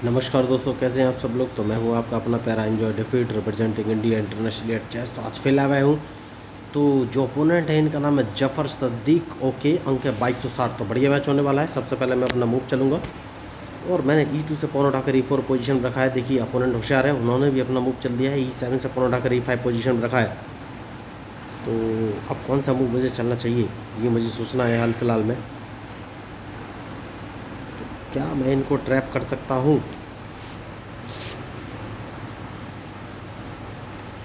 नमस्कार दोस्तों, कैसे हैं आप सब लोग। तो मैं हूं आपका अपना प्यारा एंजॉय डिफीट representing India internationally at chess. तो आज फिर आया हूं। तो जो ओपोनेंट है इनका नाम है जफर सद्दीक। ओके, अंक है 2260। तो बढ़िया मैच होने वाला है। सबसे पहले मैं अपना मूव चलूंगा और मैंने E2 से पॉन उठाकर E4 पोजीशन रखा है। देखिए अपोनेंट होशियार है, उन्होंने भी अपना मूव चल दिया है। E7 से पॉन उठाकर E5 पोजीशन रखा है। तो अब कौन सा मूव मुझे चलना चाहिए ये मुझे सोचना है हाल फिलहाल में। क्या मैं इनको ट्रैप कर सकता हूँ?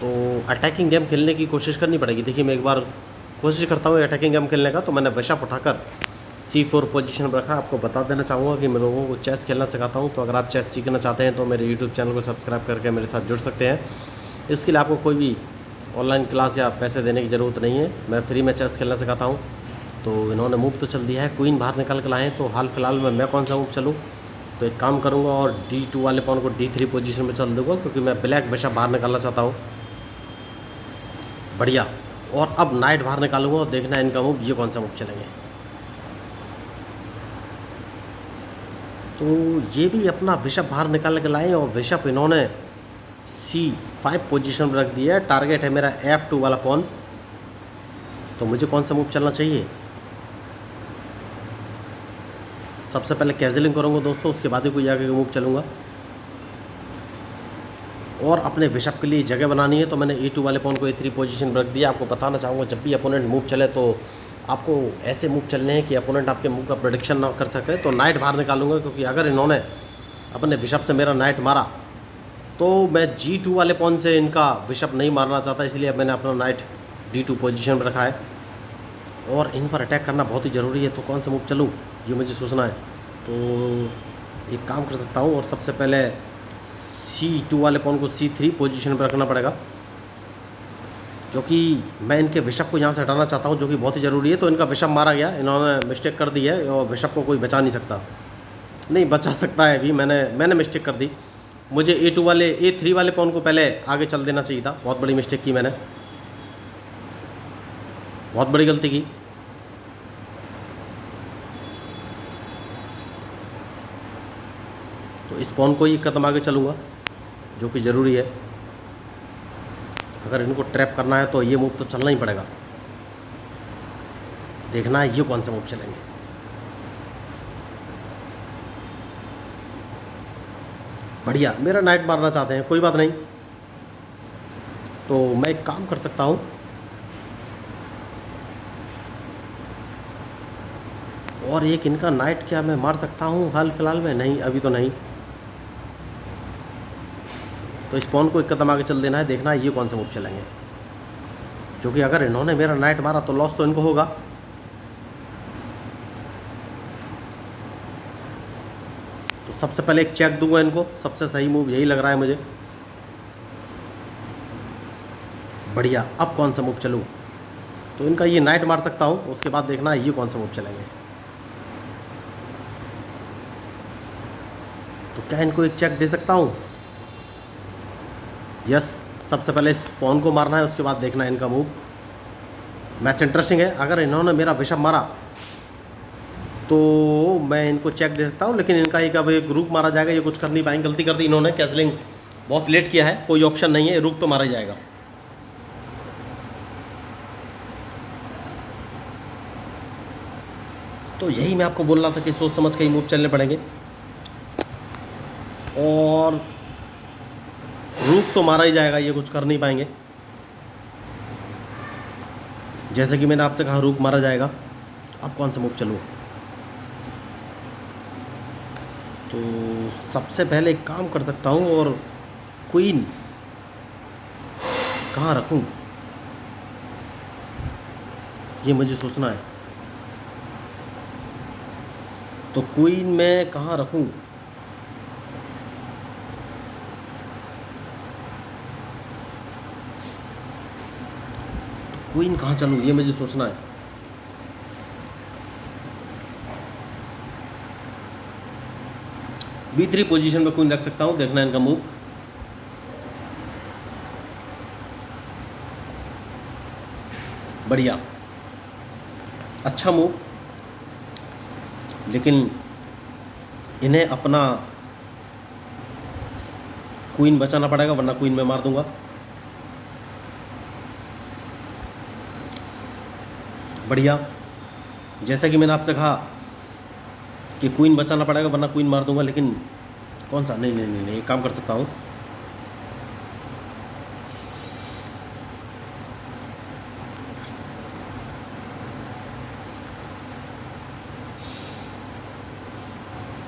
तो अटैकिंग गेम खेलने की कोशिश करनी पड़ेगी। देखिए मैं एक बार कोशिश करता हूँ अटैकिंग गेम खेलने का। तो मैंने बिशप उठाकर C4 पोजीशन पर रखा। आपको बता देना चाहूँगा कि मैं लोगों को चेस खेलना सिखाता हूँ। तो अगर आप चेस सीखना चाहते हैं तो मेरे यूट्यूब चैनल को सब्सक्राइब करके मेरे साथ जुड़ सकते हैं। इसके लिए आपको कोई भी ऑनलाइन क्लास या पैसे देने की ज़रूरत नहीं है। मैं फ्री में चेस खेलना सिखाता हूँ। तो इन्होंने मूव तो चल दिया है, क्वीन बाहर निकल कर लाए हैं। तो हाल फिलहाल में मैं कौन सा मूव चलूँ? तो एक काम करूँगा और D2 वाले पॉन को D3 पोजीशन में चल दूँगा, क्योंकि मैं ब्लैक बिशप बाहर निकालना चाहता हूँ। बढ़िया। और अब नाइट बाहर निकालूंगा और देखना है इनका मूव ये कौन सा मूव चलेंगे। तो ये भी अपना बिशप बाहर निकाल के लाए और बिशप इन्होंने C5 पोजीशन में रख दिया है। टारगेट है मेरा F2 वाला पॉन। तो मुझे कौन सा मूव चलना चाहिए? सबसे पहले कैजलिंग करूंगा दोस्तों, उसके बाद ही कोई आगे का मूव चलूंगा। और अपने बिशप के लिए जगह बनानी है। तो मैंने E2 वाले पॉन को A3 पोजीशन में रख दिया। आपको बताना चाहूँगा जब भी अपोनेंट मूव चले तो आपको ऐसे मूव चलने हैं कि अपोनेंट आपके मूव का प्रेडिक्शन ना कर सके। तो नाइट बाहर निकालूंगा, क्योंकि अगर इन्होंने अपने बिशप से मेरा नाइट मारा तो मैं G2 वाले पॉन से इनका बिशप नहीं मारना चाहता। इसलिए मैंने अपना नाइट D2 पोजीशन में रखा है और इन पर अटैक करना बहुत ही ज़रूरी है। तो कौन सा मूव चलूँ ये मुझे सोचना है। तो एक काम कर सकता हूँ और सबसे पहले C2 वाले पॉन को C3 पोजीशन पर रखना पड़ेगा, क्योंकि मैं इनके बिशप को यहाँ से हटाना चाहता हूँ, जो कि बहुत ही ज़रूरी है। तो इनका बिशप मारा गया, इन्होंने मिस्टेक कर दी है और बिशप को कोई बचा नहीं सकता। नहीं बचा सकता है भी, मैंने मिस्टेक कर दी। मुझे A3 वाले पॉन को पहले आगे चल देना चाहिए था। बहुत बड़ी मिस्टेक की मैंने, बहुत बड़ी गलती की। तो इस पॉन को ही कदम आगे चलूँगा, जो कि ज़रूरी है। अगर इनको ट्रैप करना है तो ये मूव तो चलना ही पड़ेगा। देखना है ये कौन सा मूव चलेंगे। बढ़िया, मेरा नाइट मारना चाहते हैं, कोई बात नहीं। तो मैं एक काम कर सकता हूँ और एक इनका नाइट क्या मैं मार सकता हूँ हाल फिलहाल में? नहीं, अभी तो नहीं। तो इस पॉन को एक कदम आगे चल देना है। देखना है ये कौन सा मूव चलेंगे, क्योंकि अगर इन्होंने मेरा नाइट मारा तो लॉस तो इनको होगा। तो सबसे पहले एक चेक दूंगा इनको। सबसे सही मूव यही लग रहा है मुझे। बढ़िया, अब कौन सा मूव चलूँ? तो इनका ये नाइट मार सकता हूँ, उसके बाद देखना है ये कौन सा मूव चलेंगे। तो क्या इनको एक चेक दे सकता हूँ? यस। सबसे पहले इस पॉन को मारना है, उसके बाद देखना है इनका मूव। मैच इंटरेस्टिंग है। अगर इन्होंने मेरा बिशप मारा तो मैं इनको चेक दे सकता हूँ, लेकिन इनका एक अब एक रुक मारा जाएगा। ये कुछ कर नहीं पाएंगे, गलती कर दी इन्होंने। कैसलिंग बहुत लेट किया है, कोई ऑप्शन नहीं है, रुक तो मारा ही जाएगा। तो यही मैं आपको बोल रहा था कि सोच समझ के ही मूव चलने पड़ेंगे। और रुक तो मारा ही जाएगा, ये कुछ कर नहीं पाएंगे। जैसे कि मैंने आपसे कहा रुक मारा जाएगा। अब कौन सा मूव चलूँ? तो सबसे पहले एक काम कर सकता हूँ और क्वीन कहाँ रखूँ ये मुझे सोचना है। तो क्वीन मैं कहाँ रखूँ? क्वीन कहाँ चलूँ ये मुझे सोचना है। B3 पोजीशन में क्वीन रख सकता हूँ, देखना है इनका मूव। बढ़िया, अच्छा मूव। लेकिन इन्हें अपना क्वीन बचाना पड़ेगा वरना क्वीन मैं मार दूंगा। बढ़िया, जैसा कि मैंने आपसे कहा कि क्वीन बचाना पड़ेगा वरना क्वीन मार दूंगा, लेकिन कौन सा, नहीं नहीं नहीं नहीं, एक काम कर सकता हूँ,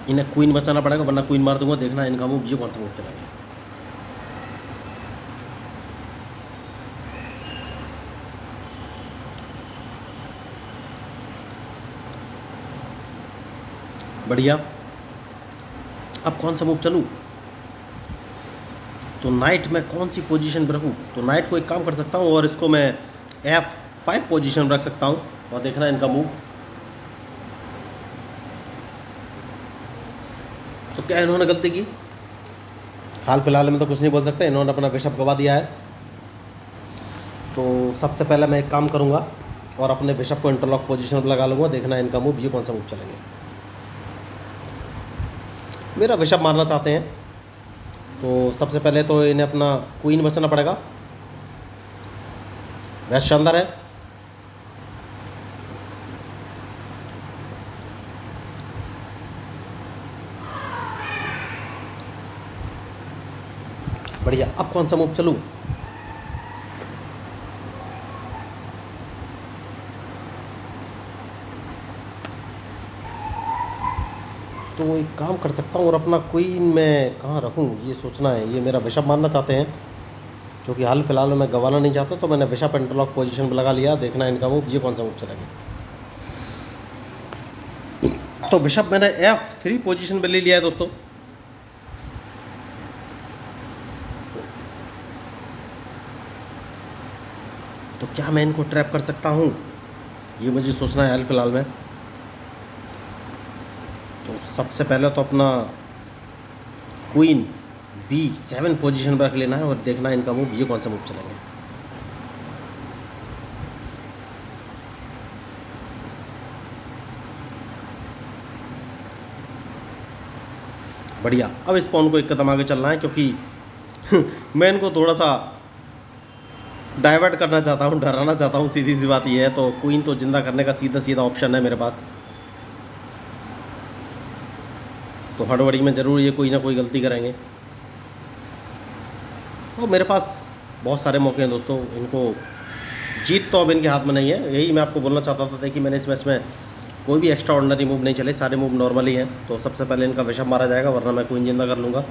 इन्हें क्वीन बचाना पड़ेगा वरना क्वीन मार दूंगा। देखना इनका मूव, ये कौन सा मूव चला गया। बढ़िया, अब कौन सा मूव चलूं, तो नाइट में कौन सी पोजीशन पर रखूं, तो नाइट को एक काम कर सकता हूं और इसको मैं F5 पोजीशन रख सकता हूं और देखना इनका मूव। तो क्या इन्होंने गलती की, हाल फिलहाल में तो कुछ नहीं बोल सकते, इन्होंने अपना बिशप गवा दिया है। तो सबसे पहले मैं एक काम करूंगा और अपने बिशप को इंटरलॉक पोजीशन पर लगा लूंगा। देखना इनका मूव, ये कौन सा मूव चलेंगे। मेरा बिशप मारना चाहते हैं तो सबसे पहले तो इन्हें अपना क्वीन बचाना पड़ेगा। बेस्ट शानदार है, बढ़िया। अब कौन सा मूव चलूं, तो एक काम कर सकता हूँ और अपना क्वीन मैं कहाँ रखूँ ये सोचना है। ये मेरा बिशप मारना चाहते हैं क्योंकि हाल फिलहाल में मैं गंवाना नहीं चाहता, तो मैंने बिशप इंटरलॉक पोजीशन पर लगा लिया। देखना इनका मूव, ये कौन सा मूव चलेगा। तो बिशप मैंने F3 पोजीशन पर ले लिया है दोस्तों। तो क्या मैं इनको ट्रैप कर सकता हूँ, ये मुझे सोचना है हाल फिलहाल में। तो सबसे पहले तो अपना क्वीन B7 पोजीशन पर रख लेना है और देखना है इनका मूव, ये कौन सा मूव चलेंगे। बढ़िया, अब इस पॉन को एक कदम आगे चलना है क्योंकि मैं इनको थोड़ा सा डाइवर्ट करना चाहता हूँ, डराना चाहता हूँ, सीधी सी बात ये है। तो क्वीन तो जिंदा करने का सीधा सीधा ऑप्शन है मेरे पास, तो हड़बड़ी में ज़रूर ये कोई ना कोई गलती करेंगे। और मेरे पास बहुत सारे मौके हैं दोस्तों, इनको जीत तो अब इनके हाथ में नहीं है। यही मैं आपको बोलना चाहता था कि मैंने इस मैच में कोई भी एक्स्ट्रा ऑर्डिनरी मूव नहीं चले, सारे मूव नॉर्मल ही हैं। तो सबसे पहले इनका बिशप मारा जाएगा वरना मैं क्वीन जिंदा कर लूँगा।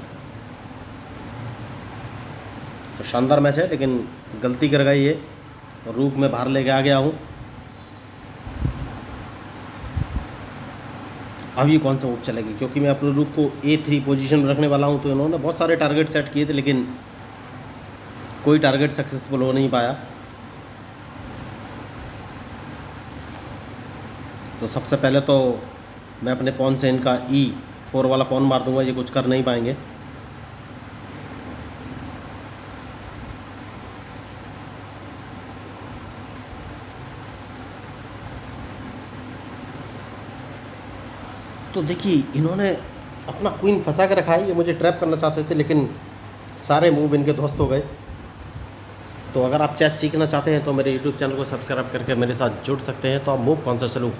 तो शानदार मैच है, लेकिन गलती कर गई ये और रूक में बाहर लेके आ गया हूँ। अब ये कौन सा मूव चलेगी, क्योंकि मैं अपने रूक को A3 पोजीशन में रखने वाला हूँ। तो इन्होंने बहुत सारे टारगेट सेट किए थे लेकिन कोई टारगेट सक्सेसफुल हो नहीं पाया। तो सबसे पहले तो मैं अपने पॉन से इनका E4 वाला पॉन मार दूंगा, ये कुछ कर नहीं पाएंगे। तो देखिए इन्होंने अपना क्वीन फंसा के रखा है, ये मुझे ट्रैप करना चाहते थे लेकिन सारे मूव इनके ध्वस्त हो गए। तो अगर आप चेस सीखना चाहते हैं तो मेरे यूट्यूब चैनल को सब्सक्राइब करके मेरे साथ जुड़ सकते हैं। तो आप मूव कौन सा चलूँ,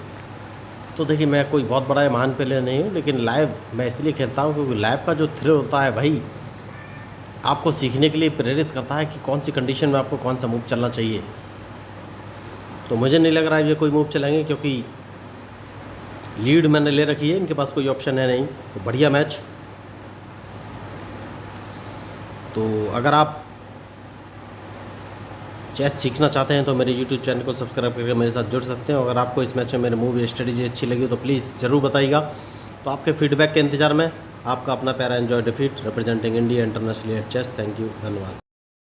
तो देखिए मैं कोई बहुत बड़ा महान प्लेयर नहीं हूँ, लेकिन लाइव मैं इसलिए खेलता हूँ क्योंकि लाइव का जो थ्रिल होता है भाई आपको सीखने के लिए प्रेरित करता है कि कौन सी कंडीशन में आपको कौन सा मूव चलना चाहिए। तो मुझे नहीं लग रहा है ये कोई मूव चलेंगे क्योंकि लीड मैंने ले रखी है, इनके पास कोई ऑप्शन है नहीं। तो बढ़िया मैच। तो अगर आप चेस सीखना चाहते हैं तो मेरे यूट्यूब चैनल को सब्सक्राइब करके मेरे साथ जुड़ सकते हैं। अगर आपको इस मैच में मेरे मूव या स्ट्रेटेजी अच्छी लगी तो प्लीज़ ज़रूर बताइएगा। तो आपके फीडबैक के इंतजार में आपका अपना प्यारा एंजॉय डिफीट representing India internationally at chess. Thank you, धन्यवाद।